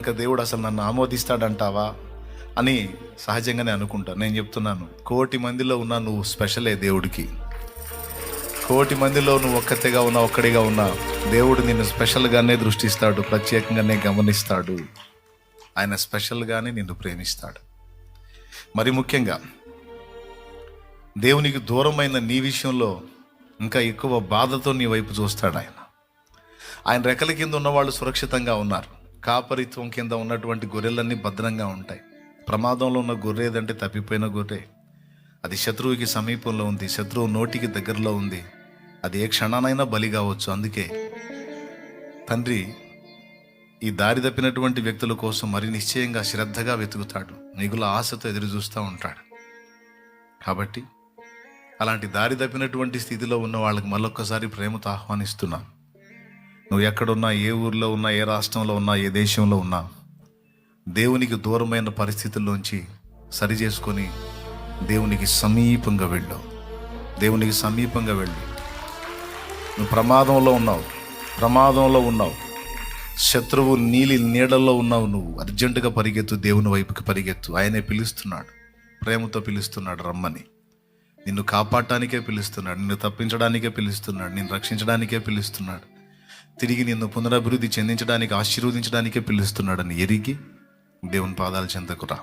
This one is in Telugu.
ఇంకా దేవుడు అసలు నన్ను ఆమోదిస్తాడంటావా అని సహజంగానే అనుకుంటా. నేను చెప్తున్నాను, 1,00,00,000 మందిలో ఉన్నా నువ్వు స్పెషలే దేవుడికి. 1,00,00,000 మందిలో నువ్వు ఒక్కతిగా ఉన్నా, ఒక్కడిగా ఉన్నా, దేవుడు నిన్ను స్పెషల్గానే దృష్టిస్తాడు, ప్రత్యేకంగానే గమనిస్తాడు. ఆయన స్పెషల్గానే నిన్ను ప్రేమిస్తాడు. మరి ముఖ్యంగా దేవునికి దూరమైన నీ విషయంలో ఇంకా ఎక్కువ బాధతో నీ వైపు చూస్తాడు ఆయన. ఆయన రెక్కల కింద ఉన్నవాళ్ళు సురక్షితంగా ఉన్నారు. కాపరిత్వం కింద ఉన్నటువంటి గొర్రెలన్నీ భద్రంగా ఉంటాయి. ప్రమాదంలో ఉన్న గొర్రె ఏదంటే తప్పిపోయిన గొర్రె. అది శత్రువుకి సమీపంలో ఉంది, శత్రువు నోటికి దగ్గరలో ఉంది. అది ఏ క్షణానైనా బలి కావచ్చు. అందుకే తండ్రి ఈ దారి తప్పినటువంటి వ్యక్తుల కోసం మరి నిశ్చయంగా శ్రద్ధగా వెతుకుతాడు, మిగుల ఆశతో ఎదురు చూస్తూ ఉంటాడు. కాబట్టి అలాంటి దారి తప్పినటువంటి స్థితిలో ఉన్న వాళ్ళకి మళ్ళొక్కసారి ప్రేమతో ఆహ్వానిస్తున్నాను. నువ్వు ఎక్కడున్నా, ఏ ఊర్లో ఉన్నా, ఏ రాష్ట్రంలో ఉన్నా, ఏ దేశంలో ఉన్నా, దేవునికి దూరమైన పరిస్థితుల్లోంచి సరి చేసుకొని దేవునికి సమీపంగా వెళ్ళు. దేవునికి సమీపంగా వెళ్ళు. నువ్వు ప్రమాదంలో ఉన్నావు, శత్రువు నీడల్లో ఉన్నావు. నువ్వు అర్జెంటుగా పరిగెత్తు, దేవుని వైపుకి పరిగెత్తు. ఆయనే పిలుస్తున్నాడు, ప్రేమతో పిలుస్తున్నాడు రమ్మని. నిన్ను కాపాడటానికే పిలుస్తున్నాడు, నిన్ను తప్పించడానికే పిలుస్తున్నాడు, నిన్ను రక్షించడానికే పిలుస్తున్నాడు, తిరిగి నిన్ను పునరభివృద్ధి చెందించడానికి, ఆశీర్వదించడానికే పిలుస్తున్నాడని ఎరిగి దేవుని పాదాల చెంతకు రా.